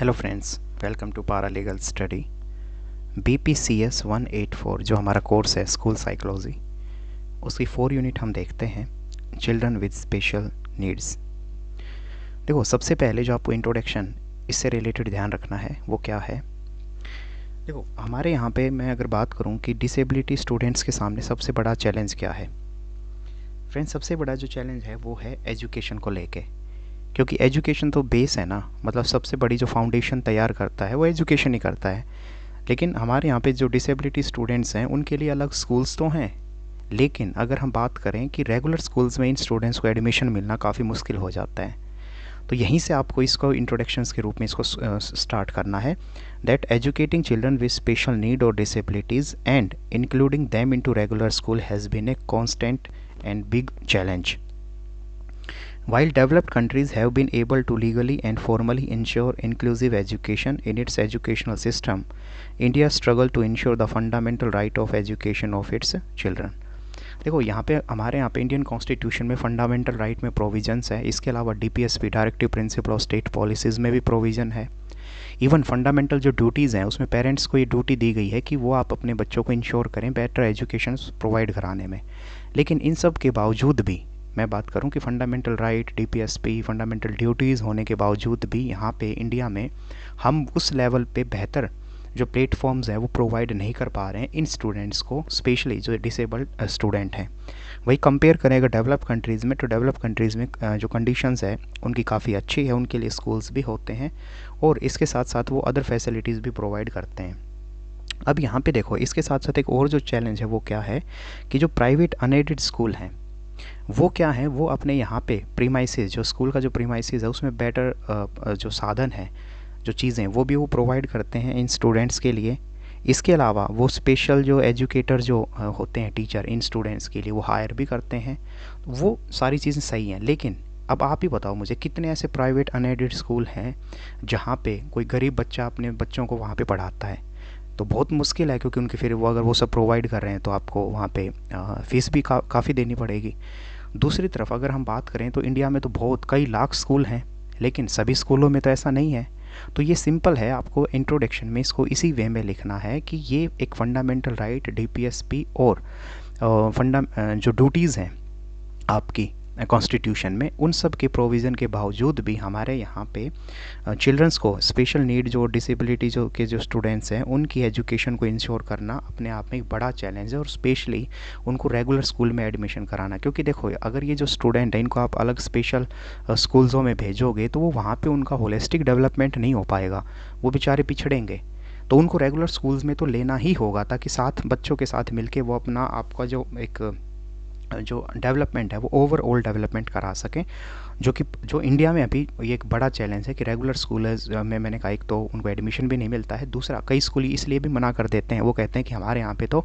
Hello friends, welcome to paralegal study. BPCS 184 जो हमारा course है स्कूल साइकोलॉजी, उसकी 4 यूनिट हम देखते हैं चिल्ड्रन विद स्पेशल नीड्स। देखो, सबसे पहले जो आपको इंट्रोडक्शन इससे रिलेटेड ध्यान रखना है वो क्या है। देखो, हमारे यहाँ पे मैं अगर बात करूँ कि डिसेबिलिटी स्टूडेंट्स के सामने सबसे बड़ा चैलेंज क्या है। फ्रेंड्स, सबसे बड़ा जो चैलेंज है वो है एजुकेशन को लेके, क्योंकि एजुकेशन तो बेस है ना, मतलब सबसे बड़ी जो फाउंडेशन तैयार करता है वो एजुकेशन ही करता है। लेकिन हमारे यहाँ पे जो डिसेबिलिटी स्टूडेंट्स हैं उनके लिए अलग स्कूल्स तो हैं, लेकिन अगर हम बात करें कि रेगुलर स्कूल्स में इन स्टूडेंट्स को एडमिशन मिलना काफ़ी मुश्किल हो जाता है। तो यहीं से आपको इसको इंट्रोडक्शंस के रूप में इसको स्टार्ट करना है। That educating children with special need or disabilities and including them into regular school has been a constant and big challenge. While developed countries have been able to legally and formally ensure inclusive education in its educational system, India struggled to ensure the fundamental right of education of its children. देखो, यहाँ पे हमारे यहाँ पे Indian constitution में fundamental right में provisions है। इसके अलावा DPSP directive principle of state policies में भी प्रोविज़न है। इवन फंडामेंटल जो ड्यूटीज़ हैं उसमें पेरेंट्स को ये ड्यूटी दी गई है कि वो आप अपने बच्चों को इंश्योर करें बेटर एजुकेशन प्रोवाइड कराने में। लेकिन इन सब के बावजूद भी मैं बात करूं कि fundamental right, DPSP, fundamental duties होने के बावजूद भी यहाँ पे इंडिया में हम उस लेवल पे बेहतर जो प्लेटफॉर्म्स हैं वो प्रोवाइड नहीं कर पा रहे हैं इन स्टूडेंट्स को, स्पेशली जो डिसेबल्ड स्टूडेंट हैं। वही कंपेयर करें अगर डेवलप कंट्रीज़ में, तो डेवलप कंट्रीज़ में जो कंडीशंस है उनकी काफ़ी अच्छी है, उनके लिए स्कूल्स भी होते हैं और इसके साथ साथ वो अदर फैसिलिटीज़ भी प्रोवाइड करते हैं। अब यहाँ पे देखो, इसके साथ साथ एक और जो चैलेंज है वो क्या है कि जो प्राइवेट अनएडेड स्कूल हैं वो क्या है, वो अपने यहाँ पे प्रीमाइसेस, जो स्कूल का जो प्रीमाइसेस है उसमें बेटर जो साधन है, जो चीज़ें वो भी वो प्रोवाइड करते हैं इन स्टूडेंट्स के लिए। इसके अलावा वो स्पेशल जो एजुकेटर जो होते हैं टीचर इन स्टूडेंट्स के लिए वो हायर भी करते हैं। वो सारी चीज़ें सही हैं, लेकिन अब आप ही बताओ मुझे कितने ऐसे प्राइवेट अनएडेड स्कूल हैं जहाँ पे कोई गरीब बच्चा अपने बच्चों को वहाँ पे पढ़ाता है। तो बहुत मुश्किल है, क्योंकि उनके फिर वो अगर वो सब प्रोवाइड कर रहे हैं तो आपको वहाँ पे फीस भी काफ़ी देनी पड़ेगी। दूसरी तरफ अगर हम बात करें तो इंडिया में तो बहुत कई लाख स्कूल हैं, लेकिन सभी स्कूलों में तो ऐसा नहीं है। तो ये सिंपल है, आपको इंट्रोडक्शन में इसको इसी वे में लिखना है कि ये एक फंडामेंटल राइट, DPSP और जो ड्यूटीज़ हैं आपकी कॉन्स्टिट्यूशन में, उन सब के प्रोविज़न के बावजूद भी हमारे यहाँ पे चिल्ड्रंस को स्पेशल नीड जो डिसेबिलिटी जो स्टूडेंट्स हैं उनकी एजुकेशन को इंश्योर करना अपने आप में एक बड़ा चैलेंज है, और स्पेशली उनको रेगुलर स्कूल में एडमिशन कराना। क्योंकि देखो, अगर ये जो स्टूडेंट है इनको आप अलग स्पेशल स्कूल्सों में भेजोगे तो वो वहाँ पे उनका होलिस्टिक डेवलपमेंट नहीं हो पाएगा, वो बेचारे पिछड़ेंगे। तो उनको रेगुलर स्कूल्स में तो लेना ही होगा, ताकि साथ बच्चों के साथ मिलके वो अपना आपका जो एक जो डेवलपमेंट है वो ओवरऑल डेवलपमेंट करा सकें, जो इंडिया में अभी ये एक बड़ा चैलेंज है कि रेगुलर स्कूल में मैंने कहा, एक तो उनको एडमिशन भी नहीं मिलता है, दूसरा कई स्कूल इसलिए भी मना कर देते हैं, वो कहते हैं कि हमारे यहाँ पे तो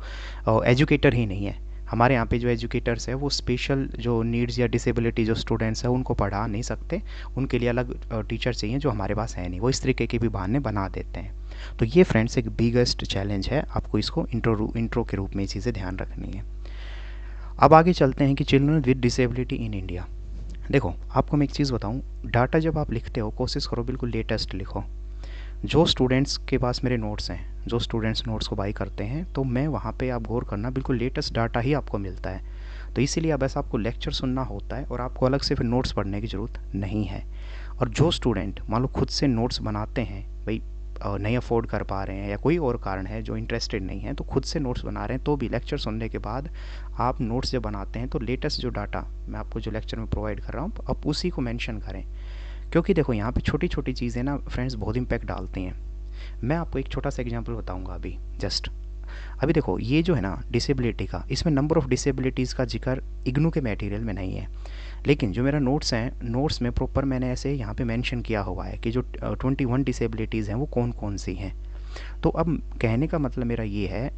एजुकेटर ही नहीं है, हमारे यहाँ पे जो एजुकेटर्स है वो स्पेशल जो नीड्स या डिसेबिलिटी जो स्टूडेंट्स हैं उनको पढ़ा नहीं सकते, उनके लिए अलग टीचर चाहिए जो हमारे पास है नहीं। वो इस तरीके के भी बहाने बना देते हैं। तो ये फ्रेंड्स एक बिगेस्ट चैलेंज है, आपको इसको इंट्रो के रूप में ये चीज़ें ध्यान रखनी है। अब आगे चलते हैं कि children with disability in India. देखो, आपको मैं एक चीज़ बताऊं, डाटा जब आप लिखते हो कोशिश करो बिल्कुल लेटेस्ट लिखो। जो स्टूडेंट्स के पास मेरे नोट्स हैं, जो स्टूडेंट्स नोट्स को बाई करते हैं, तो मैं वहाँ पे आप गौर करना बिल्कुल लेटेस्ट डाटा ही आपको मिलता है। तो इसीलिए अब ऐसा आपको लेक्चर सुनना होता है और आपको अलग से फिर नोट्स पढ़ने की ज़रूरत नहीं है। और जो स्टूडेंट मान लो खुद से नोट्स बनाते हैं, भाई नहीं अफोर्ड कर पा रहे हैं या कोई और कारण है जो इंटरेस्टेड नहीं है, तो खुद से नोट्स बना रहे हैं, तो भी लेक्चर सुनने के बाद आप नोट्स जब बनाते हैं तो लेटेस्ट जो डाटा मैं आपको जो लेक्चर में प्रोवाइड कर रहा हूँ आप उसी को मेंशन करें। क्योंकि देखो, यहाँ पे छोटी छोटी चीज़ें ना फ्रेंड्स बहुत इम्पैक्ट डालती हैं। मैं आपको एक छोटा सा एग्जांपल बताऊंगा अभी जस्ट। अभी देखो, ये जो है ना डिसेबिलिटी का, इसमें नंबर ऑफ़ डिसेबिलिटीज़ का जिक्र इग्नू के मटेरियल में नहीं है, लेकिन जो मेरा नोट्स हैं, नोट्स में प्रॉपर मैंने ऐसे यहाँ पे मेंशन किया हुआ है कि जो 21 डिसेबिलिटीज़ हैं वो कौन कौन सी हैं। तो अब कहने का मतलब मेरा ये है,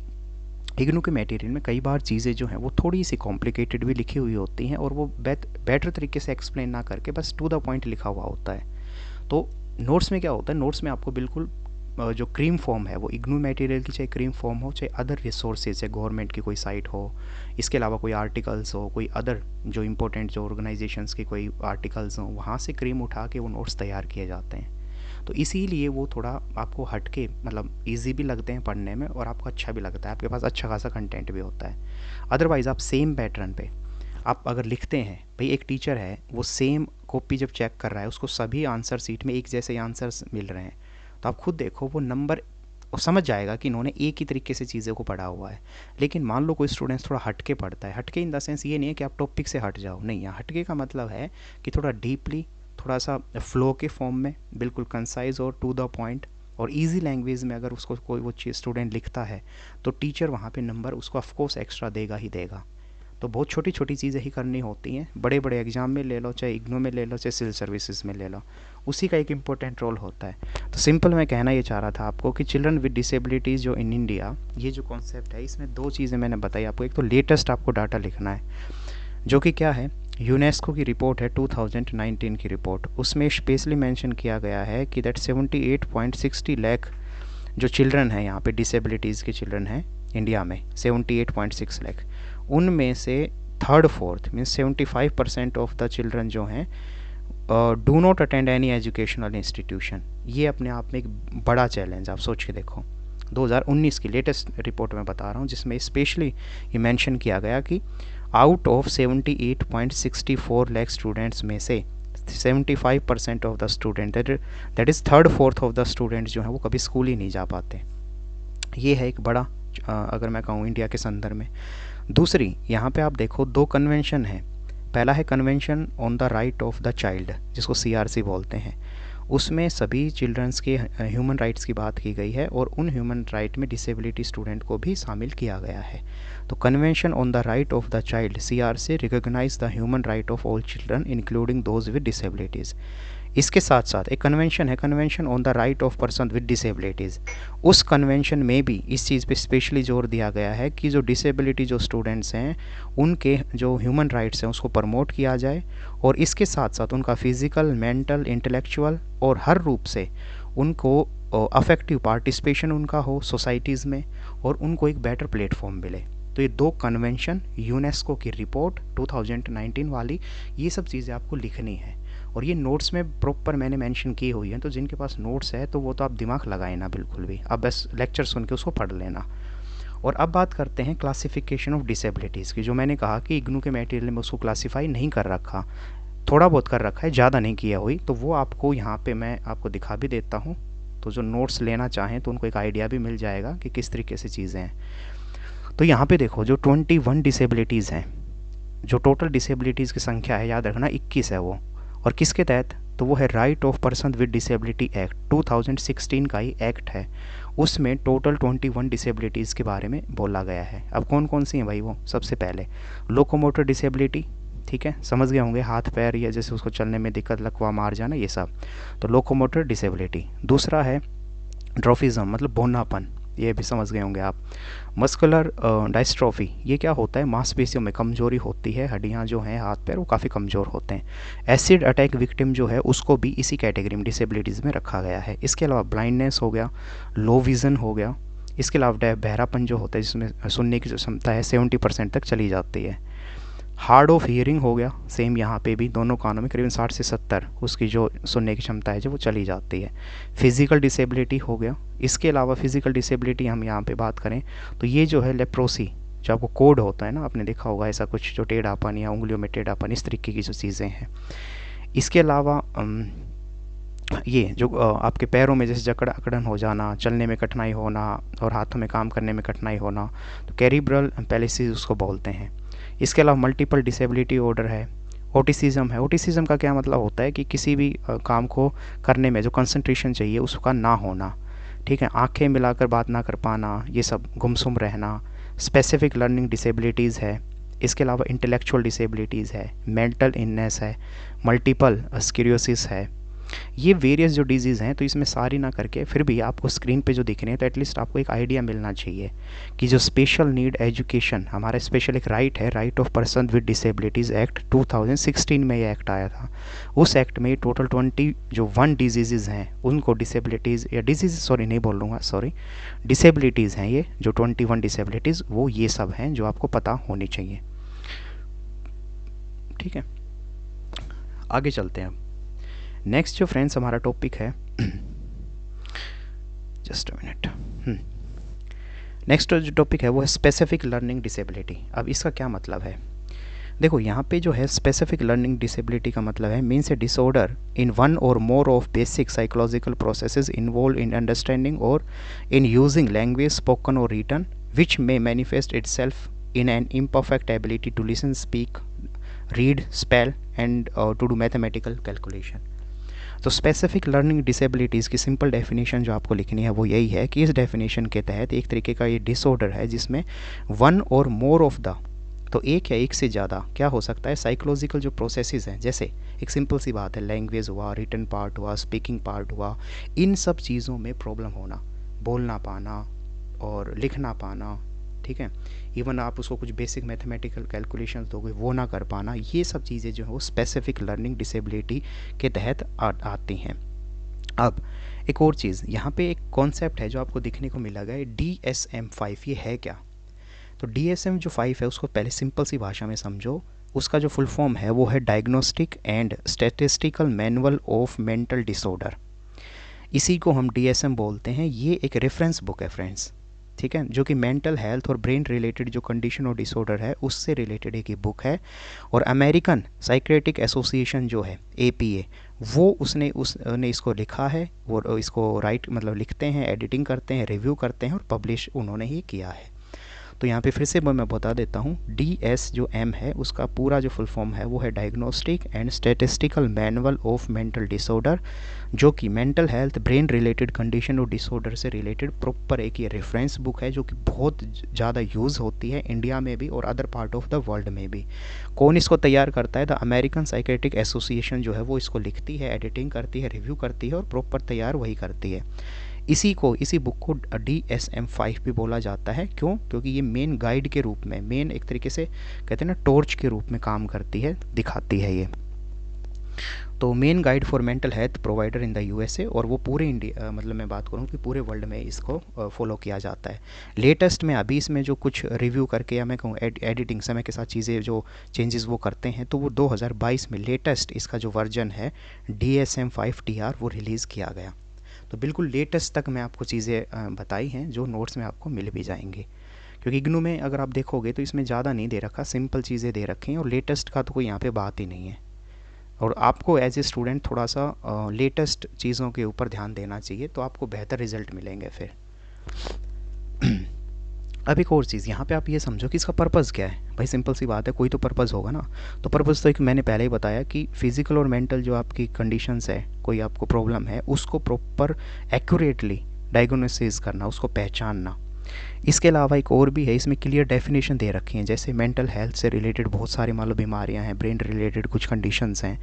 इग्नू के मटेरियल में कई बार चीज़ें जो हैं वो थोड़ी सी कॉम्प्लिकेटेड भी लिखी हुई होती हैं, और वो बेटर तरीके से एक्सप्लेन ना करके बस टू द पॉइंट लिखा हुआ होता है। तो नोट्स में क्या होता है, नोट्स में आपको बिल्कुल जो क्रीम फॉर्म है वो इग्नू मटेरियल की, चाहे क्रीम फॉर्म हो चाहे अदर रिसोर्सेज है, गवर्नमेंट की कोई साइट हो, इसके अलावा कोई आर्टिकल्स हो, कोई अदर जो इम्पोर्टेंट जो ऑर्गेनाइजेशंस के कोई आर्टिकल्स हों, वहाँ से क्रीम उठा के वो नोट्स तैयार किए जाते हैं। तो इसीलिए वो थोड़ा आपको हटके मतलब ईजी भी लगते हैं पढ़ने में और आपको अच्छा भी लगता है, आपके पास अच्छा खासा कंटेंट भी होता है। अदरवाइज़ आप सेम पैटर्न पे आप अगर लिखते हैं, भाई एक टीचर है वो सेम कॉपी जब चेक कर रहा है उसको सभी आंसर सीट में एक जैसे आंसर्स मिल रहे हैं, तो आप खुद देखो वो नंबर और समझ जाएगा कि इन्होंने एक ही तरीके से चीज़ों को पढ़ा हुआ है। लेकिन मान लो कोई स्टूडेंट्स थोड़ा हटके पढ़ता है, हटके इन द सेंस ये नहीं है कि आप टॉपिक से हट जाओ, नहीं, यहाँ हटके का मतलब है कि थोड़ा डीपली, थोड़ा सा फ्लो के फॉर्म में, बिल्कुल कंसाइज और टू द पॉइंट और इजी लैंग्वेज में अगर उसको कोई वो चीज़ स्टूडेंट लिखता है तो टीचर वहाँ पे नंबर उसको ऑफकोर्स एक्स्ट्रा देगा ही देगा। तो बहुत छोटी छोटी चीज़ें ही करनी होती हैं, बड़े बड़े एग्जाम में ले लो, चाहे इग्नू में ले लो, चाहे सिविल सर्विसेज में ले लो, उसी का एक इम्पोर्टेंट रोल होता है। तो सिंपल मैं कहना ये चाह रहा था आपको कि चिल्ड्रन विद डिसेबिलिटीज़ जो इन इंडिया, ये जो कॉन्सेप्ट है इसमें दो चीज़ें मैंने बताई आपको। एक तो लेटेस्ट आपको डाटा लिखना है जो कि क्या है, यूनेस्को की रिपोर्ट है 2019 की रिपोर्ट, उसमें स्पेशली मेंशन किया गया है कि दैट 78.60 लाख जो चिल्ड्रन हैं यहाँ पे डिसेबिलिटीज़ के चिल्ड्रन हैं इंडिया में 78.6 लाख, उनमें से third fourth means 75% of the children जो हैं do not attend any educational institution. ये अपने आप में एक बड़ा चैलेंज, आप सोच के देखो। 2019 की लेटेस्ट रिपोर्ट में बता रहा हूँ जिसमें स्पेशली ये मेंशन किया गया कि आउट ऑफ 78.64 लाख स्टूडेंट्स में से 75% of the student that is third fourth of the students जो हैं वो कभी स्कूल ही नहीं जा पाते। ये है एक बड़ा अगर मैं कहूँ इंडिया के संदर्भ में। दूसरी यहाँ पे आप देखो दो कन्वेंशन है, पहला है convention on the right of the child जिसको CRC बोलते हैं, उसमें सभी चिल्ड्रंस के ह्यूमन राइट्स की बात की गई है और उन ह्यूमन राइट में डिसेबिलिटी स्टूडेंट को भी शामिल किया गया है। तो convention on the right of the child CRC recognise the human right of all children including those with disabilities. इसके साथ साथ एक कन्वेंशन है, convention on the right of person with disabilities. उस कन्वेंशन में भी इस चीज़ पे स्पेशली जोर दिया गया है कि जो डिसेबिलिटी जो स्टूडेंट्स हैं उनके जो ह्यूमन राइट्स हैं उसको प्रमोट किया जाए और इसके साथ साथ उनका फिज़िकल, मेंटल, इंटेलेक्चुअल और हर रूप से उनको अफेक्टिव पार्टिसिपेशन उनका हो सोसाइटीज़ में और उनको एक बेटर प्लेटफॉर्म मिले। तो ये दो कन्वेंशन, यूनेस्को की रिपोर्ट 2019 वाली, ये सब चीज़ें आपको लिखनी है और ये नोट्स में प्रॉपर मैंने मेंशन की हुई है। तो जिनके पास नोट्स है तो वो तो आप दिमाग लगाए ना बिल्कुल भी, आप बस लेक्चर सुन के उसको पढ़ लेना। और अब बात करते हैं क्लासिफिकेशन ऑफ डिसेबिलिटीज़ की, जो मैंने कहा कि इग्नू के मटेरियल में उसको क्लासीफाई नहीं कर रखा, थोड़ा बहुत कर रखा है, ज़्यादा नहीं किया हुई, तो वो आपको यहाँ पे मैं आपको दिखा भी देता हूँ। तो जो नोट्स लेना चाहें तो उनको एक आइडिया भी मिल जाएगा कि किस तरीके से चीज़ें हैं। तो यहाँ पे देखो जो 21 डिसेबिलिटीज़ हैं, जो टोटल डिसेबिलिटीज़ की संख्या है याद रखना 21 है वो, और किसके तहत, तो वो है right of person with disability act 2016 का ही एक्ट है, उसमें टोटल 21 डिसेबिलिटीज़ के बारे में बोला गया है। अब कौन कौन सी हैं भाई, वो सबसे पहले लोकोमोटर डिसेबिलिटी, ठीक है, समझ गए होंगे, हाथ पैर या जैसे उसको चलने में दिक्कत, लकवा मार जाना, ये सब, तो लोकोमोटर डिसेबिलिटी। दूसरा है ड्रॉफिज्म मतलब बोनापन, ये भी समझ गए होंगे आप। मस्कुलर डायस्ट्रोफी, ये क्या होता है, मांसपेशियों में कमजोरी होती है, हड्डियां जो हैं हाथ पैर वो काफ़ी कमज़ोर होते हैं। एसिड अटैक विक्टिम जो है उसको भी इसी कैटेगरी में डिसेबिलिटीज़ में रखा गया है। इसके अलावा ब्लाइंडनेस हो गया, लो विज़न हो गया, इसके अलावा बहरापन जो होता है जिसमें सुनने की जो क्षमता है 70% तक चली जाती है। हार्ड ऑफ हियरिंग हो गया, सेम यहाँ पे भी दोनों कानों में करीबन 60 से 70 उसकी जो सुनने की क्षमता है जो वो चली जाती है। फिज़िकल डिसेबिलिटी हो गया, इसके अलावा फिज़िकल डिसेबिलिटी हम यहाँ पे बात करें तो ये जो है लेप्रोसी, जो आपको कोड होता है ना, आपने देखा होगा ऐसा कुछ, जो टेढ़ापन या उंगलियों में टेढ़ापन, इस तरीके की जो चीज़ें हैं। इसके अलावा ये जो आपके पैरों में जैसे जकड़ अकड़न हो जाना, चलने में कठिनाई होना और हाथों में काम करने में कठिनाई होना, तो कैरिब्रल पैलिसीज उसको बोलते हैं। इसके अलावा मल्टीपल डिसेबिलिटी ऑर्डर है, ओटिसिज्म है। ओटिसिज्म का क्या मतलब होता है कि किसी भी काम को करने में जो कंसंट्रेशन चाहिए उसका ना होना, ठीक है, आंखें मिलाकर बात ना कर पाना, ये सब, गुमसुम रहना। स्पेसिफिक लर्निंग डिसेबिलिटीज़ है। इसके अलावा इंटेलेक्चुअल डिसेबिलिटीज़ है, मेंटल इलनेस है, मल्टीपल स्क्लेरोसिस है। ये वेरियस जो डिजीज़ हैं, तो इसमें सारी ना करके फिर भी आपको स्क्रीन पे जो दिख रहे हैं तो एटलीस्ट आपको एक आइडिया मिलना चाहिए कि जो स्पेशल नीड एजुकेशन हमारा स्पेशल एक राइट है, right of person with disabilities act 2016 में ये एक्ट आया था। उस एक्ट में टोटल 21 डिजीज़ हैं उनको डिसेबिलिटीज़ या डिजीज़ सॉरी नहीं बोल लूँगा, सॉरी, डिसेबिलिटीज़ हैं ये जो 21 डिसेबिलिटीज़, वो ये सब हैं जो आपको पता होनी चाहिए। ठीक है, आगे चलते हैं। नेक्स्ट जो फ्रेंड्स हमारा टॉपिक है, जस्ट अ मिनट, नेक्स्ट जो टॉपिक है वो है स्पेसिफिक लर्निंग डिसेबिलिटी। अब इसका क्या मतलब है, देखो यहाँ पे जो है स्पेसिफिक लर्निंग डिसेबिलिटी का मतलब है means a disorder in one or more of basic psychological processes involve in understanding or in using language spoken or written which may manifest itself in an imperfect ability to listen, speak, read, spell and to do mathematical calculation। तो specific learning disabilities की simple definition जो आपको लिखनी है वो यही है कि इस डेफिनेशन के तहत एक तरीके का ये डिसऑर्डर है जिसमें one or more of the, तो एक या एक से ज़्यादा क्या हो सकता है, साइकोलॉजिकल जो प्रोसेसेस हैं, जैसे एक सिंपल सी बात है लैंग्वेज हुआ, रिटन पार्ट हुआ, स्पीकिंग पार्ट हुआ, इन सब चीज़ों में प्रॉब्लम होना, बोलना पाना और लिखना पाना, ठीक है, इवन आप उसको कुछ बेसिक मैथमेटिकल कैलकुलेशन दोगे वो ना कर पाना, ये सब चीज़ें जो है वो स्पेसिफिक लर्निंग डिसेबिलिटी के तहत आती हैं। अब एक और चीज़ यहाँ पे एक कॉन्सेप्ट है जो आपको दिखने को मिला है DSM-5। ये है क्या, तो DSM जो 5 है उसको पहले सिंपल सी भाषा में समझो। उसका जो फुल फॉर्म है वो है diagnostic and statistical manual of mental disorder. इसी को हम DSM बोलते हैं। ये एक रेफरेंस बुक है फ्रेंड्स, ठीक है, जो कि मेंटल हेल्थ और ब्रेन रिलेटेड जो कंडीशन और डिसऑर्डर है उससे रिलेटेड एक बुक है। और अमेरिकन साइकेट्रिक एसोसिएशन जो है APA, वो उसने इसको लिखा है और इसको राइट मतलब लिखते हैं, एडिटिंग करते हैं, रिव्यू करते हैं और पब्लिश उन्होंने ही किया है। तो यहाँ पे फिर से मैं बता देता हूँ, DS जो M है उसका पूरा जो फुल फॉर्म है वो है diagnostic and statistical manual of mental disorder, जो कि mental health brain related condition और डिसऑर्डर से रिलेटेड प्रॉपर एक ये रेफरेंस बुक है जो कि बहुत ज़्यादा यूज़ होती है इंडिया में भी और other part of the world में भी। कौन इसको तैयार करता है, द अमेरिकन साइकेट्रिक एसोसिएशन जो है वो इसको लिखती है, एडिटिंग करती है, रिव्यू करती है और प्रॉपर तैयार वही करती है। इसी बुक को DSM-5 भी बोला जाता है। क्यों, क्योंकि ये मेन गाइड के रूप में, मेन एक तरीके से कहते हैं ना टॉर्च के रूप में काम करती है, दिखाती है ये। तो main guide for mental health provider in the USA, और वो पूरे इंडिया मतलब मैं बात करूँ कि पूरे वर्ल्ड में इसको फॉलो किया जाता है। लेटेस्ट में अभी इसमें जो कुछ रिव्यू करके या मैं कहूँ एडिटिंग समय के साथ चीज़ें जो चेंजेस वो करते हैं, तो वो 2022 में लेटेस्ट इसका जो वर्जन है DSM-5TR वो रिलीज़ किया गया। तो बिल्कुल लेटेस्ट तक मैं आपको चीज़ें बताई हैं जो नोट्स में आपको मिल भी जाएंगी, क्योंकि इग्नू में अगर आप देखोगे तो इसमें ज़्यादा नहीं दे रखा, सिंपल चीज़ें दे रखी हैं और लेटेस्ट का तो कोई यहाँ पे बात ही नहीं है। और आपको एज ए स्टूडेंट थोड़ा सा लेटेस्ट चीज़ों के ऊपर ध्यान देना चाहिए, तो आपको बेहतर रिजल्ट मिलेंगे फिर। अब एक और चीज़ यहाँ पे आप ये समझो कि इसका पर्पज़ क्या है। भाई सिंपल सी बात है, कोई तो पर्पज़ होगा ना। तो पर्पज़ तो एक मैंने पहले ही बताया कि फिज़िकल और मेंटल जो आपकी कंडीशंस है, कोई आपको प्रॉब्लम है, उसको प्रॉपर एक्यूरेटली डायग्नोसिस करना, उसको पहचानना। इसके अलावा एक और भी है, इसमें क्लियर डेफिनेशन दे रखी हैं, जैसे मेंटल हेल्थ से रिलेटेड बहुत सारी मान लो बीमारियाँ हैं, ब्रेन रिलेटेड कुछ कंडीशंस हैं,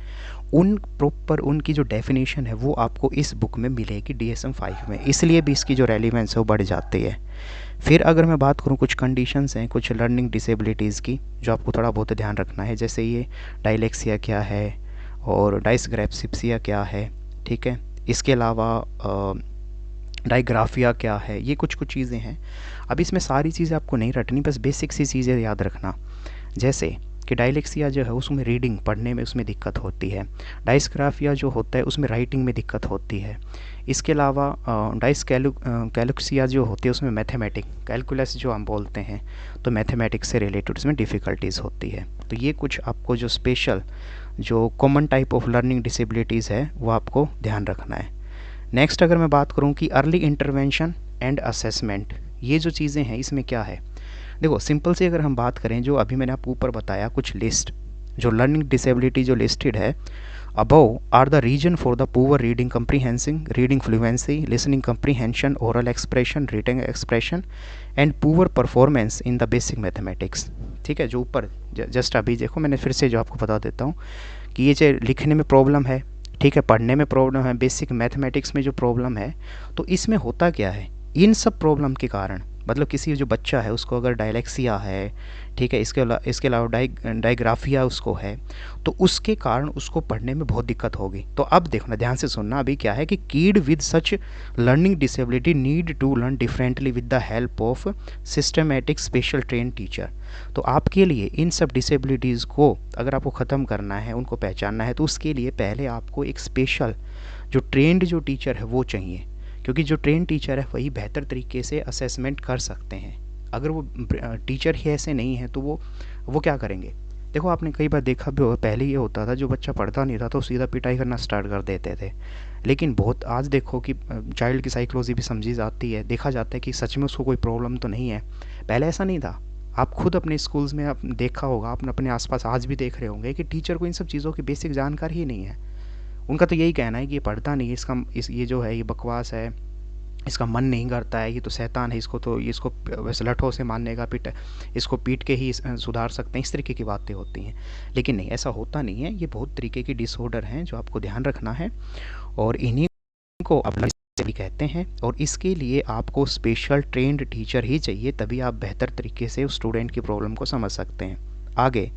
उन प्रॉपर उनकी जो डेफिनेशन है वो आपको इस बुक में मिलेगी DSM-5 में, इसलिए भी इसकी जो रेलिवेंस है वो बढ़ जाती है। फिर अगर मैं बात करूँ कुछ कंडीशंस हैं कुछ लर्निंग डिसेबिलिटीज़ की जो आपको थोड़ा बहुत ध्यान रखना है, जैसे ये डायलेक्सिया क्या है और डायस्ग्राफिप्सिया क्या है, ठीक है, इसके अलावा डायग्राफिया क्या है, ये कुछ चीज़ें हैं। अब इसमें सारी चीज़ें आपको नहीं रटनी, बस बेसिक सी चीज़ें याद रखना, जैसे कि डायलेक्सिया जो है उसमें रीडिंग पढ़ने में उसमें दिक्कत होती है, डायस्ग्राफिया जो होता है उसमें राइटिंग में दिक्कत होती है। इसके अलावा डायस्कैलुक्सिया जो होती है उसमें मैथमेटिक्स कैलकुलस जो हम बोलते हैं, तो मैथमेटिक्स से रिलेटेड उसमें डिफ़िकल्टीज़ होती है। तो ये कुछ आपको जो स्पेशल जो common type of learning disabilities है वो आपको ध्यान रखना है। नेक्स्ट अगर मैं बात करूँ कि अर्ली इंटरवेंशन एंड असेसमेंट, ये जो चीज़ें हैं इसमें क्या है, देखो सिंपल से अगर हम बात करें, जो अभी मैंने आपको ऊपर बताया कुछ लिस्ट जो लर्निंग डिसेबिलिटी जो लिस्टेड है above are the reason for the poor reading comprehensing, reading fluency, listening comprehension, oral expression, written expression and poor performance in the basic mathematics. ठीक है, जो ऊपर जस्ट अभी देखो मैंने फिर से जो आपको बता देता हूँ कि ये जो लिखने में प्रॉब्लम है, ठीक है, पढ़ने में प्रॉब्लम है, बेसिक मैथमेटिक्स में जो प्रॉब्लम है, तो इसमें होता क्या है, इन सब प्रॉब्लम के कारण मतलब किसी जो बच्चा है उसको अगर डायलेक्सिया है, ठीक है, इसके अलावा डायग्राफिया उसको है, तो उसके कारण उसको पढ़ने में बहुत दिक्कत होगी। तो अब देखना, ध्यान से सुनना, अभी क्या है कि kid with such learning disability need to learn differently with the help of systematic special train teacher. तो आपके लिए इन सब डिसेबिलिटीज़ को अगर आपको ख़त्म करना है, उनको पहचानना है, तो उसके लिए पहले आपको एक स्पेशल जो ट्रेंड जो टीचर है वो चाहिए, क्योंकि जो ट्रेन टीचर है वही बेहतर तरीके से असेसमेंट कर सकते हैं। अगर वो टीचर ही ऐसे नहीं है तो वो क्या करेंगे। देखो आपने कई बार देखा भी होगा, पहले ये होता था जो बच्चा पढ़ता नहीं था तो सीधा पिटाई करना स्टार्ट कर देते थे, लेकिन बहुत आज देखो कि चाइल्ड की साइकोलॉजी भी समझी जाती है, देखा जाता है कि सच में उसको कोई प्रॉब्लम तो नहीं है। पहले ऐसा नहीं था। आप खुद अपने स्कूल्स में आप देखा होगा, आपने अपने आसपास आज भी देख रहे होंगे कि टीचर को इन सब चीज़ों की बेसिक जानकारी ही नहीं है। उनका तो यही कहना है कि ये पढ़ता नहीं है, ये जो है ये बकवास है, इसका मन नहीं करता है, ये तो शैतान है, इसको वैसे लठों से मारने का इसको पीट के ही सुधार सकते हैं, इस तरीके की बातें होती हैं। लेकिन नहीं, ऐसा होता नहीं है। ये बहुत तरीके के डिसऑर्डर हैं जो आपको ध्यान रखना है, और इन्हीं को अपना भी कहते हैं। और इसके लिए आपको स्पेशल ट्रेंड टीचर ही चाहिए, तभी आप बेहतर तरीके से उस स्टूडेंट की प्रॉब्लम को समझ सकते हैं। आगे,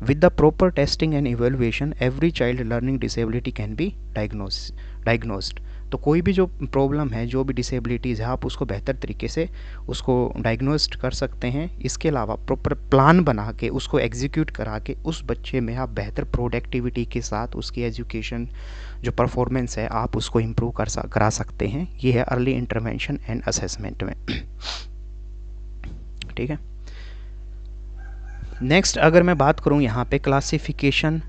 with the proper testing and evaluation every child learning disability can be diagnosed. तो कोई भी जो प्रॉब्लम है, जो भी डिसेबिलिटीज़ है, आप उसको बेहतर तरीके से उसको डायग्नोस्ट कर सकते हैं। इसके अलावा प्रॉपर प्लान बना के उसको एग्जीक्यूट करा के उस बच्चे में आप बेहतर प्रोडक्टिविटी के साथ उसकी एजुकेशन जो परफॉर्मेंस है आप उसको इम्प्रूव करा सकते हैं। ये है अर्ली इंटरवेंशन एंड असेसमेंट में। ठीक है। नेक्स्ट अगर मैं बात करूं यहाँ पे classification,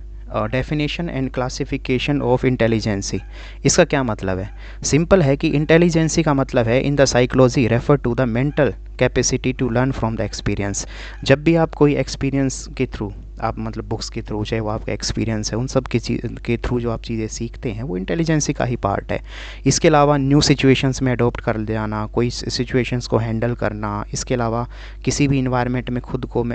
definition and classification of intelligence, इसका क्या मतलब है। सिंपल है कि इंटेलिजेंसी का मतलब है in the psychology refer to the mental capacity to learn from the experience. जब भी आप कोई एक्सपीरियंस के थ्रू, आप मतलब बुक्स के थ्रू, चाहे वो आपका एक्सपीरियंस है, उन सब के थ्रू जो आप चीज़ें सीखते हैं वो इंटेलिजेंसी का ही पार्ट है। इसके अलावा न्यू सिचुएशंस में अडोप्ट कर जाना, कोई सिचुएशंस को हैंडल करना, इसके अलावा किसी भी इन्वायरमेंट में खुद को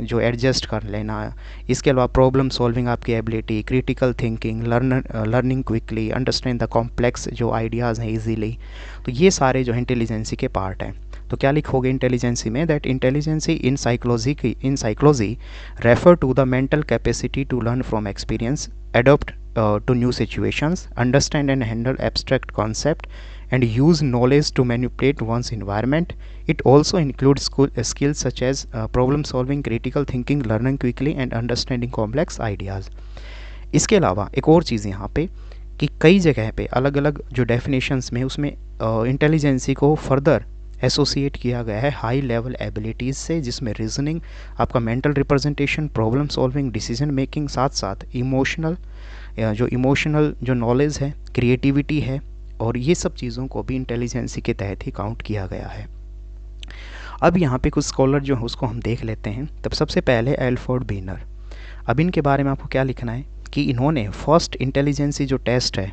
जो एडजस्ट कर लेना, इसके अलावा प्रॉब्लम सॉल्विंग आपकी ability, critical thinking, learning quickly, understand the complex जो आइडियाज़ हैं ईजीली, तो ये सारे जो इंटेलिजेंसी के पार्ट हैं। तो क्या लिखोगे इंटेलिजेंसी में, that intelligence in psychology refer to the mental capacity to learn from experience, adopt to new situations, understand and handle abstract concept, and use knowledge to manipulate one's environment. It also includes skills such as problem solving, critical thinking, learning quickly and understanding complex ideas. इसके अलावा एक और चीज़ यहाँ पे कि कई जगह पे अलग अलग जो डेफिनेशंस में उसमें इंटेलिजेंसी को फर्दर एसोसिएट किया गया है हाई लेवल एबिलिटीज़ से, जिसमें रीजनिंग, आपका mental representation, problem solving, decision making, साथ साथ इमोशनल जो नॉलेज है, क्रिएटिविटी है, और ये सब चीज़ों को भी इंटेलिजेंसी के तहत ही काउंट किया गया है। अब यहाँ पे कुछ स्कॉलर जो है उसको हम देख लेते हैं। तब सबसे पहले एल्फ्रेड बीनर। अब इनके बारे में आपको क्या लिखना है कि इन्होंने फर्स्ट इंटेलिजेंसी जो टेस्ट है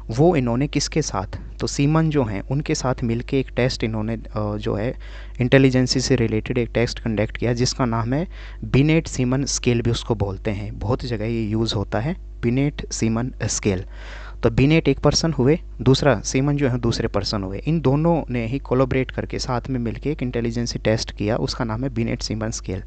वो इन्होंने किसके साथ, तो सीमन जो हैं उनके साथ मिलके एक टेस्ट इन्होंने जो है इंटेलिजेंसी से रिलेटेड एक टेस्ट कंडक्ट किया, जिसका नाम है बिनेट सीमन स्केल भी उसको बोलते हैं, बहुत जगह ये यूज़ होता है, बिनेट सीमन स्केल। तो बिनेट एक पर्सन हुए, दूसरा सीमन जो है दूसरे पर्सन हुए, इन दोनों ने ही कोलैबोरेट करके साथ में मिलके एक इंटेलिजेंसी टेस्ट किया, उसका नाम है बिनेट सीमन स्केल।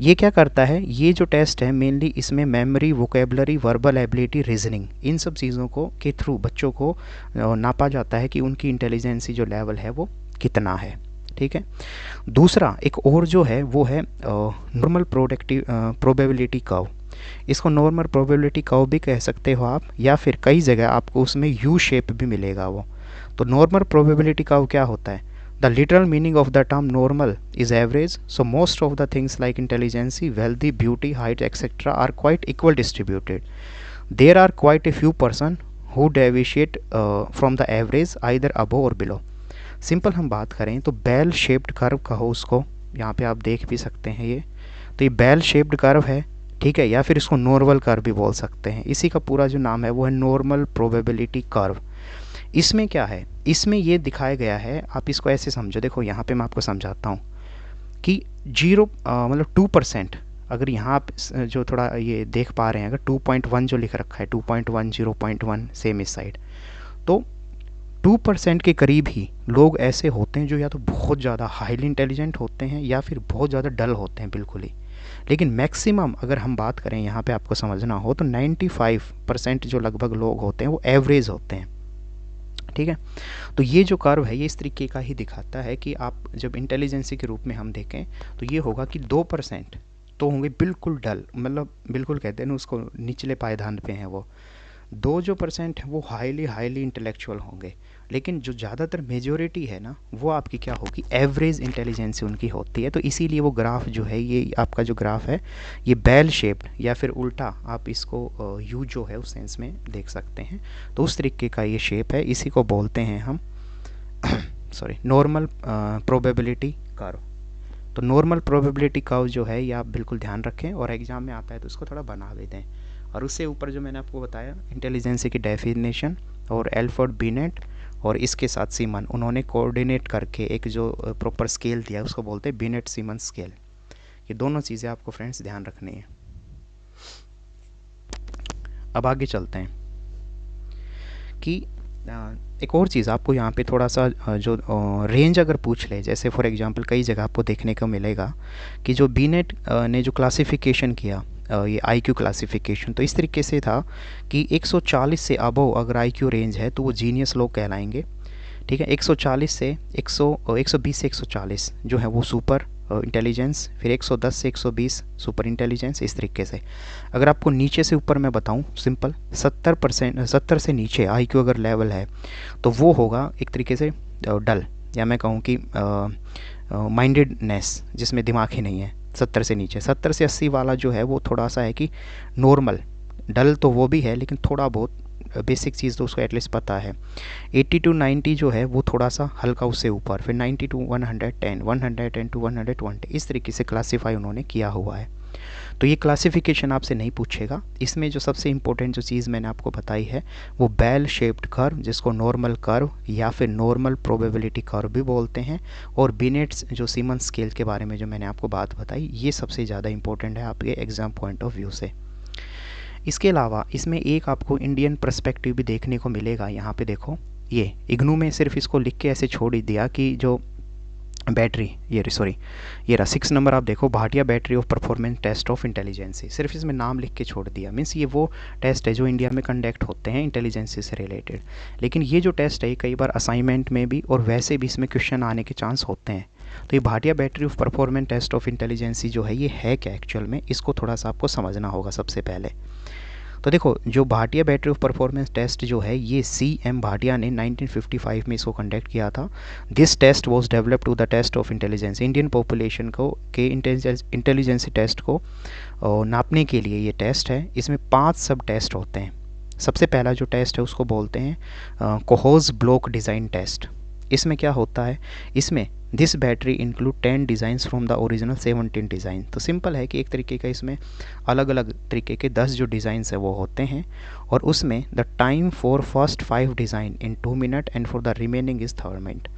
ये क्या करता है, ये जो टेस्ट है मेनली इसमें memory, vocabulary, verbal ability, reasoning, इन सब चीज़ों को के थ्रू बच्चों को नापा जाता है कि उनकी इंटेलिजेंसी जो लेवल है वो कितना है। ठीक है। दूसरा एक और जो है वो है नॉर्मल प्रोबेबिलिटी कर्व। इसको नॉर्मल प्रोबेबिलिटी कर्व भी कह सकते हो आप, या फिर कई जगह आपको उसमें यू शेप भी मिलेगा वो। तो नॉर्मल प्रोबेबिलिटी कर्व क्या होता है, the literal meaning of the term normal is average, so most of the things like intelligence, wealth, beauty, height, etc. are quite equal distributed. There are quite a few person who deviate from the average either above or below. Simple हम बात करें तो bell shaped curve कहो उसको, यहाँ पे आप देख भी सकते हैं ये, तो ये बेल शेप्ड कर्व है, ठीक है, या फिर इसको नॉर्मल कर्व भी बोल सकते हैं। इसी का पूरा जो नाम है वो है नॉर्मल प्रोबेबिलिटी कर्व। इसमें क्या है, इसमें ये दिखाया गया है, आप इसको ऐसे समझो, देखो यहाँ पे मैं आपको समझाता हूँ कि 2%, अगर यहाँ आप जो थोड़ा ये देख पा रहे हैं, अगर 2.1 जो लिख रखा है 2.1, 0.1 सेम इस साइड, तो 2% के करीब ही लोग ऐसे होते हैं जो या तो बहुत ज़्यादा हाईली इंटेलिजेंट होते हैं या फिर बहुत ज़्यादा डल होते हैं बिल्कुल ही। लेकिन मैक्सिमम अगर हम बात करें यहाँ पे आपको समझना हो तो 95% जो लगभग लोग होते हैं वो एवरेज होते हैं। ठीक है, तो ये जो कर्व है ये इस तरीके का ही दिखाता है कि आप जब इंटेलिजेंसी के रूप में हम देखें तो ये होगा कि 2% तो होंगे बिल्कुल डल, मतलब बिल्कुल कहते हैं ना उसको निचले पायदान पे हैं वो। 2% है वो हाईली हाईली इंटेलेक्चुअल होंगे। लेकिन जो ज़्यादातर मेजोरिटी है ना वो आपकी क्या होगी, एवरेज इंटेलिजेंस उनकी होती है। तो इसीलिए वो ग्राफ जो है, ये आपका जो ग्राफ है ये बेल शेप्ड या फिर उल्टा आप इसको यू जो है उस सेंस में देख सकते हैं। तो उस तरीके का ये शेप है, इसी को बोलते हैं हम सॉरी नॉर्मल प्रोबेबिलिटी कर्व। तो नॉर्मल प्रोबेबिलिटी कर्व जो है ये आप बिल्कुल ध्यान रखें और एग्जाम में आता है तो इसको थोड़ा बना भी दें। और उससे ऊपर जो मैंने आपको बताया इंटेलिजेंसी की डेफिनेशन और एल्फर्ड बिनेट और इसके साथ सीमन, उन्होंने कोऑर्डिनेट करके एक जो प्रॉपर स्केल दिया उसको बोलते हैं बिनेट सीमन स्केल। ये दोनों चीज़ें आपको फ्रेंड्स ध्यान रखनी है। अब आगे चलते हैं कि एक और चीज़ आपको यहाँ पे थोड़ा सा जो रेंज अगर पूछ ले, जैसे फॉर एग्जांपल कई जगह आपको देखने को मिलेगा कि जो बीनेट ने जो क्लासिफिकेशन किया ये आईक्यू क्लासिफिकेशन, तो इस तरीके से था कि 140 से अबव अगर आईक्यू रेंज है तो वो जीनियस लोग कहलाएंगे। ठीक है, 140 से 120 से 140 जो है वो सुपर इंटेलिजेंस, फिर 110 से 120 सुपर इंटेलिजेंस, इस तरीके से। अगर आपको नीचे से ऊपर मैं बताऊं सिंपल 70% से नीचे आईक्यू अगर लेवल है तो वो होगा एक तरीके से डल, या मैं कहूँ कि माइंडेडनेस जिसमें दिमाग ही नहीं है। 70 से नीचे, 70 से 80 वाला जो है वो थोड़ा सा है कि नॉर्मल, डल तो वो भी है लेकिन थोड़ा बहुत बेसिक चीज़ तो उसको एटलीस्ट पता है। 80 टू 90 जो है वो थोड़ा सा हल्का उससे ऊपर, फिर 90 टू 110, 110 टू 120, इस तरीके से क्लासीफाई उन्होंने किया हुआ है। तो ये क्लासिफिकेशन आपसे नहीं पूछेगा। इसमें जो सबसे इम्पोर्टेंट जो चीज़ मैंने आपको बताई है वो बेल शेप्ड कर्व, जिसको नॉर्मल कर्व या फिर नॉर्मल प्रोबेबिलिटी कर्व भी बोलते हैं, और बिनेट्स जो सीमन स्केल के बारे में जो मैंने आपको बात बताई, ये सबसे ज़्यादा इंपॉर्टेंट है आपके एग्जाम पॉइंट ऑफ व्यू से। इसके अलावा इसमें एक आपको इंडियन पर्सपेक्टिव भी देखने को मिलेगा। यहाँ पे देखो, ये इग्नू में सिर्फ इसको लिख के ऐसे छोड़ ही दिया कि जो बैटरी, ये रहा 6 नंबर, आप देखो Bhatia battery of performance test of intelligence, सिर्फ इसमें नाम लिख के छोड़ दिया। मीन्स ये वो टेस्ट है जो इंडिया में कंडक्ट होते हैं इंटेलिजेंसी से रिलेटेड। लेकिन ये जो टेस्ट है कई बार असाइनमेंट में भी और वैसे भी इसमें क्वेश्चन आने के चांस होते हैं। तो ये Bhatia battery of performance test of intelligence जो है ये है क्या एक्चुअल में, इसको थोड़ा सा आपको समझना होगा सबसे पहले। तो देखो, जो Bhatia battery of performance test जो है ये CM भाटिया ने 1955 में इसको कंडक्ट किया था। This test was developed to the test of intelligence, Indian population को के इंटेलिजेंसी टेस्ट को नापने के लिए ये टेस्ट है। इसमें 5 सब टेस्ट होते हैं। सबसे पहला जो टेस्ट है उसको बोलते हैं कोहोस ब्लॉक डिज़ाइन टेस्ट। इसमें क्या होता है, इसमें this battery include 10 designs from the original 17 design. तो सिंपल है कि एक तरीके का इसमें अलग अलग तरीके के 10 जो डिज़ाइंस है वो होते हैं, और उसमें the time for first 5 design in 2 minute and for the remaining is 3 minute.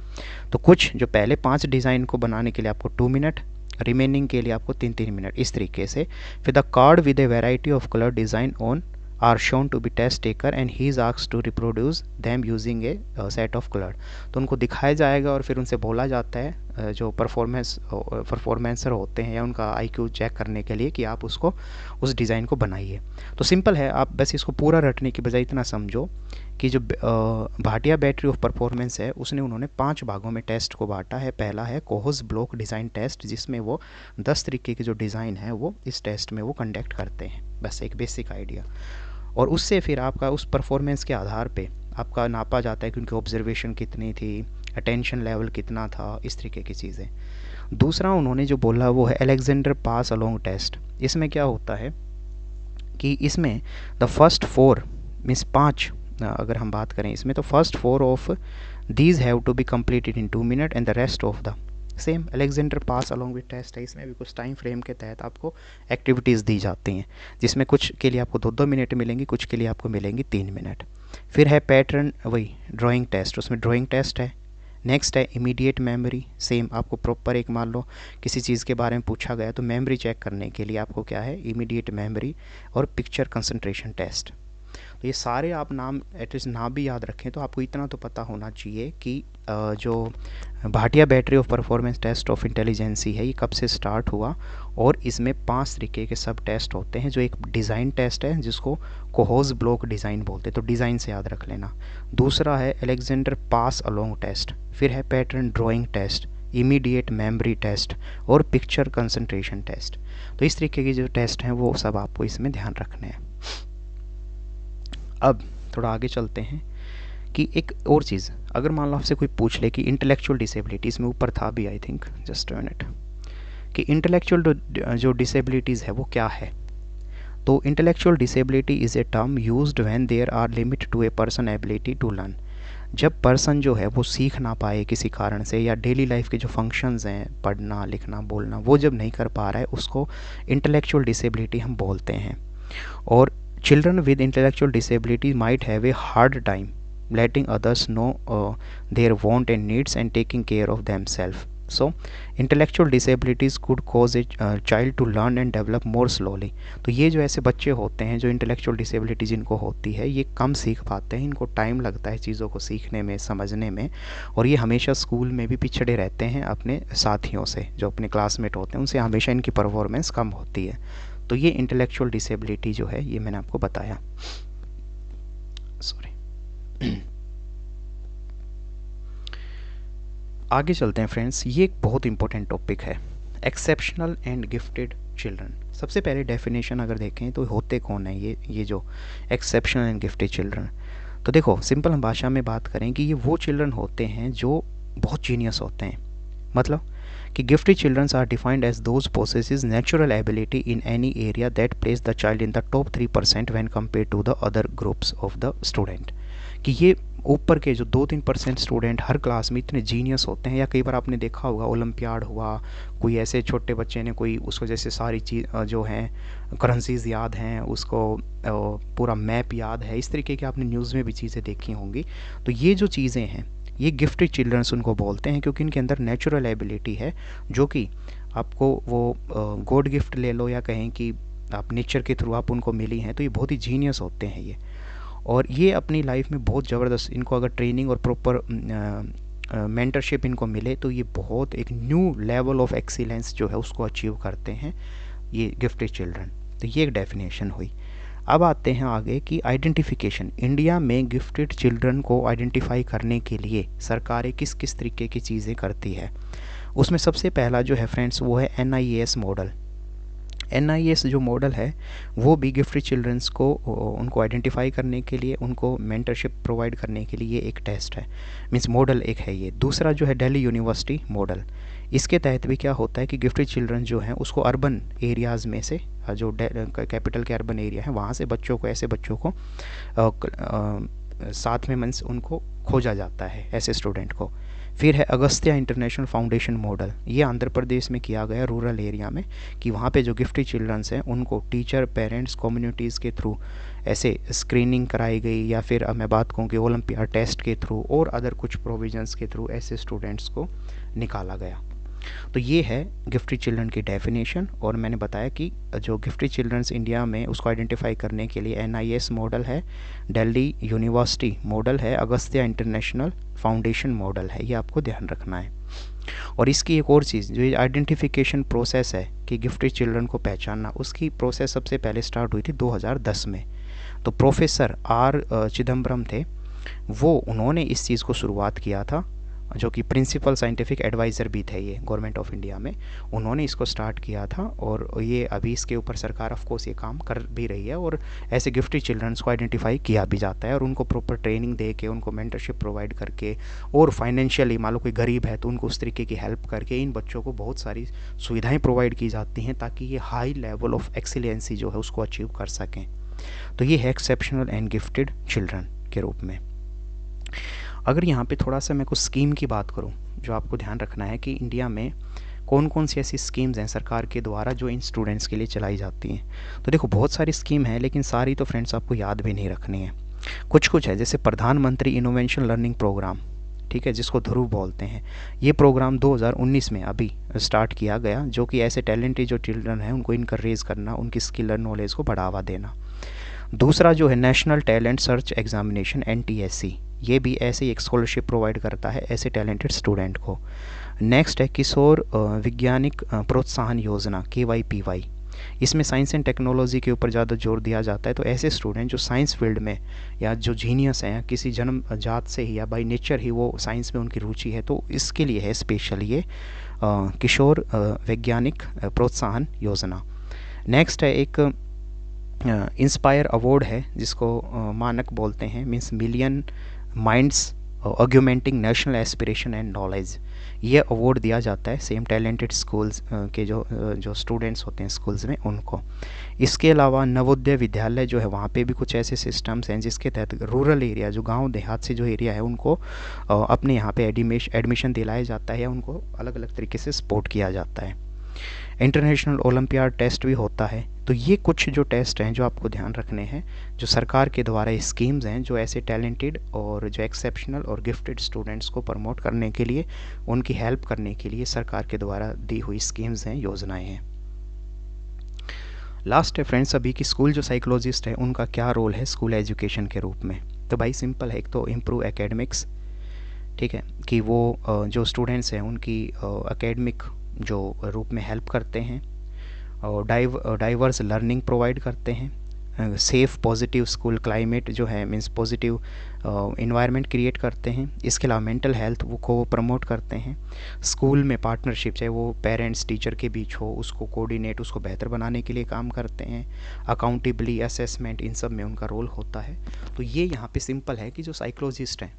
तो कुछ जो पहले 5 डिज़ाइन को बनाने के लिए आपको 2 मिनट, रिमेनिंग के लिए आपको 3-3 मिनट, इस तरीके से। फिर the card with a variety of colour design on are shown to be test taker and he is asked to reproduce them using a set of color। तो उनको दिखाया जाएगा और फिर उनसे बोला जाता है जो परफॉर्मेंसर होते हैं या उनका IQ चेक करने के लिए कि आप उसको उस डिज़ाइन को बनाइए। तो सिंपल है, आप बस इसको पूरा रटने की बजाय इतना समझो कि जो भाटिया बैटरी ऑफ परफॉर्मेंस है उसने उन्होंने 5 भागों में टेस्ट को बांटा है। पहला है कोहोस ब्लॉक डिज़ाइन टेस्ट, जिसमें वो 10 तरीके के जो डिज़ाइन है वो इस टेस्ट में वो कंडक्ट करते हैं। बस एक बेसिक आइडिया, और उससे फिर आपका उस परफॉर्मेंस के आधार पे आपका नापा जाता है कि उनकी ऑब्जर्वेशन कितनी थी, अटेंशन लेवल कितना था, इस तरीके की चीज़ें। दूसरा उन्होंने जो बोला वो है अलेक्जेंडर पास अलोंग टेस्ट। इसमें क्या होता है कि इसमें द फर्स्ट 4 मीन्स 5 अगर हम बात करें इसमें, तो first 4 of these have to be completed in 2 minute and the rest of the same Alexander pass along with test है। इसमें भी कुछ टाइम फ्रेम के तहत आपको एक्टिविटीज़ दी जाती हैं, जिसमें कुछ के लिए आपको 2-2 मिनट मिलेंगी, कुछ के लिए आपको मिलेंगी 3 मिनट। फिर है पैटर्न, वही ड्राइंग टेस्ट, उसमें ड्राइंग टेस्ट है। नेक्स्ट है इमीडिएट मेमोरी, सेम आपको प्रॉपर एक मान लो किसी चीज़ के बारे में पूछा गया तो मेमोरी चेक करने के लिए आपको क्या है, इमीडिएट मेमोरी और पिक्चर कंसंट्रेशन टेस्ट। तो ये सारे आप नाम एटलीस्ट ना भी याद रखें तो आपको इतना तो पता होना चाहिए कि जो Bhatia battery of performance test of intelligence है ये कब से स्टार्ट हुआ, और इसमें 5 तरीके के सब टेस्ट होते हैं। जो एक डिज़ाइन टेस्ट है जिसको कोहोस ब्लॉक डिज़ाइन बोलते हैं, तो डिज़ाइन से याद रख लेना। दूसरा है अलेक्जेंडर पास अलोंग टेस्ट, फिर है pattern drawing test, immediate memory test और पिक्चर कंसंट्रेशन टेस्ट। तो इस तरीके के जो टेस्ट हैं वो सब आपको इसमें ध्यान रखने हैं। अब थोड़ा आगे चलते हैं कि एक और चीज़, अगर मान लो आपसे कोई पूछ ले कि इंटेलेक्चुअल डिसेबिलिटी, इसमें ऊपर था भी I think, just a minute, कि इंटेलेक्चुअल जो डिसेबिलिटीज़ है वो क्या है। तो intellectual disability is a term used when there are limit to a person ability to learn. जब पर्सन जो है वो सीख ना पाए किसी कारण से, या डेली लाइफ के जो फंक्शंस हैं पढ़ना लिखना बोलना वो जब नहीं कर पा रहा है, उसको इंटेलेक्चुअल डिसेबिलिटी हम बोलते हैं। और children with intellectual disability might have a hard time letting others know their want and needs and taking care of themselves. So intellectual disabilities could cause a child to learn and develop more slowly. तो ये जो ऐसे बच्चे होते हैं जो intellectual disability जिनको होती है, ये कम सीख पाते हैं, इनको टाइम लगता है चीज़ों को सीखने में समझने में, और ये हमेशा स्कूल में भी पिछड़े रहते हैं अपने साथियों से, जो अपने क्लासमेट होते हैं उनसे हमेशा इनकी परफॉर्मेंस कम होती है। तो ये इंटेलेक्चुअल डिसेबिलिटी जो है ये मैंने आपको बताया। सॉरी। आगे चलते हैं फ्रेंड्स, ये एक बहुत इंपॉर्टेंट टॉपिक है, एक्सेप्शनल एंड गिफ्टेड चिल्ड्रन। सबसे पहले डेफिनेशन अगर देखें तो होते कौन है ये जो एक्सेप्शनल एंड गिफ्टेड चिल्ड्रन। तो देखो सिंपल हम भाषा में बात करें कि ये वो चिल्ड्रन होते हैं जो बहुत जीनियस होते हैं। मतलब कि gifted childrens are defined as those possesses natural ability in any area that place the child in the top 3% when compare to the other groups of the student. कि ये ऊपर के जो 2-3% स्टूडेंट हर क्लास में इतने जीनियस होते हैं, या कई बार आपने देखा होगा ओलंपियाड हुआ, कोई ऐसे छोटे बच्चे ने कोई उसको जैसे सारी चीज़ जो हैं करेंसीज याद हैं, उसको पूरा मैप याद है, इस तरीके की आपने न्यूज़ में भी चीज़ें देखी होंगी। तो ये जो चीज़ें हैं ये गिफ्टेड चिल्ड्रंस उनको बोलते हैं, क्योंकि इनके अंदर नेचुरल एबिलिटी है जो कि आपको वो गॉड गिफ्ट ले लो या कहें कि आप नेचर के थ्रू आप उनको मिली हैं, तो ये बहुत ही जीनियस होते हैं ये। और ये अपनी लाइफ में बहुत ज़बरदस्त, इनको अगर ट्रेनिंग और प्रॉपर मेंटरशिप इनको मिले तो ये बहुत एक न्यू लेवल ऑफ एक्सीलेंस जो है उसको अचीव करते हैं ये गिफ्टेड चिल्ड्रन। तो ये एक डेफिनेशन हुई। अब आते हैं आगे कि आइडेंटिफिकेशन। इंडिया में गिफ्टेड चिल्ड्रन को आइडेंटिफाई करने के लिए सरकारें किस किस तरीके की चीज़ें करती है। उसमें सबसे पहला जो है फ्रेंड्स वो है NIES मॉडल। NIES जो मॉडल है वो भी गिफ्टेड चिल्ड्रंस को उनको आइडेंटिफाई करने के लिए, उनको मेंटरशिप प्रोवाइड करने के लिए एक टेस्ट है, मीन्स मॉडल एक है ये। दूसरा जो है दिल्ली यूनिवर्सिटी मॉडल, इसके तहत भी क्या होता है कि गिफ्टेड चिल्ड्रन जो हैं उसको अर्बन एरियाज़ में से, जो कैपिटल के अर्बन एरिया है वहाँ से बच्चों को, ऐसे बच्चों को साथ में मीन्स उनको खोजा जाता है ऐसे स्टूडेंट को। फिर है अगस्त्या इंटरनेशनल फाउंडेशन मॉडल, ये आंध्र प्रदेश में किया गया रूरल एरिया में, कि वहाँ पे जो गिफ्टेड चिल्ड्रंस हैं उनको टीचर, पेरेंट्स, कम्युनिटीज़ के थ्रू ऐसे स्क्रीनिंग कराई गई, या फिर अब मैं बात कहूँ कि ओलंपियाड टेस्ट के थ्रू और अदर कुछ प्रोविजंस के थ्रू ऐसे स्टूडेंट्स को निकाला गया। तो ये है गिफ्टेड चिल्ड्रन की डेफिनेशन। और मैंने बताया कि जो गिफ्टेड चिल्ड्रंस इंडिया में उसको आइडेंटिफाई करने के लिए NIES मॉडल है, दिल्ली यूनिवर्सिटी मॉडल है, अगस्त्या इंटरनेशनल फाउंडेशन मॉडल है, ये आपको ध्यान रखना है। और इसकी एक और चीज़, जो आइडेंटिफिकेशन प्रोसेस है कि गिफ्टेड चिल्ड्रन को पहचानना, उसकी प्रोसेस सबसे पहले स्टार्ट हुई थी 2010 में। तो प्रोफेसर R चिदम्बरम थे, वो उन्होंने इस चीज़ को शुरुआत किया था, जो कि प्रिंसिपल साइंटिफिक एडवाइज़र भी थे ये गवर्नमेंट ऑफ इंडिया में, उन्होंने इसको स्टार्ट किया था। और ये अभी इसके ऊपर सरकार ऑफ कोर्स ये काम कर भी रही है, और ऐसे गिफ्टेड चिल्ड्रंस को आइडेंटिफाई किया भी जाता है, और उनको प्रॉपर ट्रेनिंग दे के, उनको मेंटरशिप प्रोवाइड करके, और फाइनेंशियली मान लो कोई गरीब है तो उनको उस तरीके की हेल्प करके इन बच्चों को बहुत सारी सुविधाएँ प्रोवाइड की जाती हैं ताकि ये हाई लेवल ऑफ एक्सीलेंसी जो है उसको अचीव कर सकें। तो ये है एक्सेप्शनल एंड गिफ्टेड चिल्ड्रन के रूप में। अगर यहाँ पे थोड़ा सा मैं कुछ स्कीम की बात करूँ, जो आपको ध्यान रखना है कि इंडिया में कौन कौन सी ऐसी स्कीम्स हैं सरकार के द्वारा जो इन स्टूडेंट्स के लिए चलाई जाती हैं। तो देखो बहुत सारी स्कीम है, लेकिन सारी तो फ्रेंड्स आपको याद भी नहीं रखनी है। कुछ कुछ है, जैसे प्रधानमंत्री इनोवेशन लर्निंग प्रोग्राम, ठीक है, जिसको ध्रुव बोलते हैं। ये प्रोग्राम 2019 में अभी स्टार्ट किया गया, जो कि ऐसे टैलेंटेड जो चिल्ड्रन हैं उनको इनकरेज करना, उनकी स्किल और नॉलेज को बढ़ावा देना। दूसरा जो है national talent search examination NTSC, ये भी ऐसे ही एक स्कॉलरशिप प्रोवाइड करता है ऐसे टैलेंटेड स्टूडेंट को। नेक्स्ट है किशोर वैज्ञानिक प्रोत्साहन योजना KYPY, इसमें साइंस एंड टेक्नोलॉजी के ऊपर ज़्यादा जोर दिया जाता है। तो ऐसे स्टूडेंट जो साइंस फील्ड में या जो जीनियस हैं, किसी जन्म जात से ही या बाई नेचर ही वो साइंस में उनकी रुचि है, तो इसके लिए है स्पेशल ये किशोर वैज्ञानिक प्रोत्साहन योजना। नेक्स्ट है एक इंस्पायर अवार्ड है, जिसको मानक बोलते हैं, means million minds augmenting national aspiration and knowledge. ये अवार्ड दिया जाता है सेम टैलेंटेड स्कूल्स के जो स्टूडेंट्स होते हैं स्कूल्स में उनको। इसके अलावा नवोदय विद्यालय जो है, वहाँ पे भी कुछ ऐसे सिस्टम्स हैं जिसके तहत रूरल एरिया, जो गांव देहात से जो एरिया है, उनको अपने यहाँ पे एडमिशन दिलाया जाता है या उनको अलग अलग तरीके से सपोर्ट किया जाता है। इंटरनेशनल ओलंपियाड टेस्ट भी होता है। तो ये कुछ जो टेस्ट हैं जो आपको ध्यान रखने हैं, जो सरकार के द्वारा स्कीम्स हैं जो ऐसे टैलेंटेड और जो एक्सेप्शनल और गिफ्टेड स्टूडेंट्स को प्रमोट करने के लिए, उनकी हेल्प करने के लिए सरकार के द्वारा दी हुई स्कीम्स हैं, योजनाएं हैं। लास्ट है फ्रेंड्स अभी की स्कूल जो साइकोलॉजिस्ट है उनका क्या रोल है स्कूल एजुकेशन के रूप में। तो भाई सिंपल है, एक तो इम्प्रूव एकेडमिक्स, ठीक है, कि वो जो स्टूडेंट्स हैं उनकी एकेडमिक जो रूप में हेल्प करते हैं, और डाइवर्स लर्निंग प्रोवाइड करते हैं, सेफ़ पॉजिटिव स्कूल क्लाइमेट जो है मीन्स पॉजिटिव इन्वायरमेंट क्रिएट करते हैं। इसके अलावा मेंटल हेल्थ को प्रमोट करते हैं। स्कूल में पार्टनरशिप, चाहे वो पेरेंट्स टीचर के बीच हो, उसको कोऑर्डिनेट, उसको बेहतर बनाने के लिए काम करते हैं। अकाउंटेबली असेसमेंट, इन सब में उनका रोल होता है। तो ये यहाँ पे सिंपल है कि जो साइकोलॉजिस्ट हैं,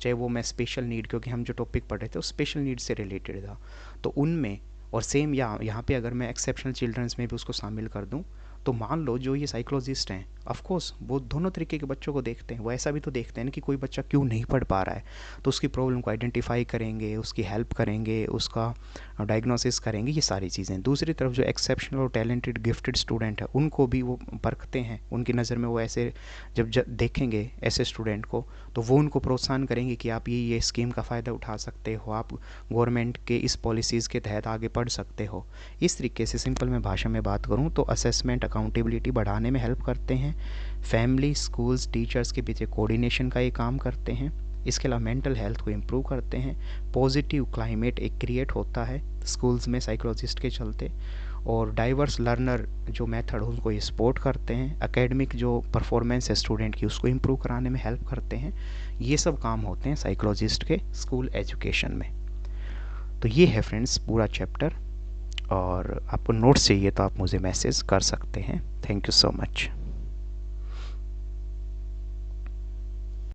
चाहे वो मैं स्पेशल नीड, क्योंकि हम जो टॉपिक पढ़ रहे थे वो स्पेशल नीड से रिलेटेड था, तो उनमें, और सेम यहाँ पे अगर मैं एक्सेप्शनल चिल्ड्रंस में भी उसको शामिल कर दूँ, तो मान लो जो ये साइकोलॉजिस्ट हैं, ऑफ कोर्स वो दोनों तरीके के बच्चों को देखते हैं। वो ऐसा भी तो देखते हैं ना कि कोई बच्चा क्यों नहीं पढ़ पा रहा है, तो उसकी प्रॉब्लम को आइडेंटिफाई करेंगे, उसकी हेल्प करेंगे, उसका डायग्नोसिस करेंगे, ये सारी चीज़ें। दूसरी तरफ जो एक्सेप्शनल और टैलेंटेड गिफ्टेड स्टूडेंट है, उनको भी वो परखते हैं। उनकी नज़र में वो ऐसे जब देखेंगे ऐसे स्टूडेंट को, तो वो उनको प्रोत्साहन करेंगे कि आप ये स्कीम का फ़ायदा उठा सकते हो, आप गवर्नमेंट के इस पॉलिसीज़ के तहत आगे बढ़ सकते हो। इस तरीके से सिंपल मैं भाषा में बात करूँ तो असेसमेंट, अकाउंटेबिलिटी बढ़ाने में हेल्प करते हैं। फैमिली, स्कूल्स, टीचर्स के बीच कोऑर्डिनेशन का ये काम करते हैं। इसके अलावा मेंटल हेल्थ को इम्प्रूव करते हैं। पॉजिटिव क्लाइमेट एक क्रिएट होता है स्कूल्स में साइकोलॉजिस्ट के चलते। और डाइवर्स लर्नर जो मेथड उनको ये सपोर्ट करते हैं। एकेडमिक जो परफॉर्मेंस है स्टूडेंट की, उसको इम्प्रूव कराने में हेल्प करते हैं। ये सब काम होते हैं साइकोलॉजिस्ट के स्कूल एजुकेशन में। तो ये है फ्रेंड्स पूरा चैप्टर, और आपको नोट्स चाहिए तो आप मुझे मैसेज कर सकते हैं। Thank you so much.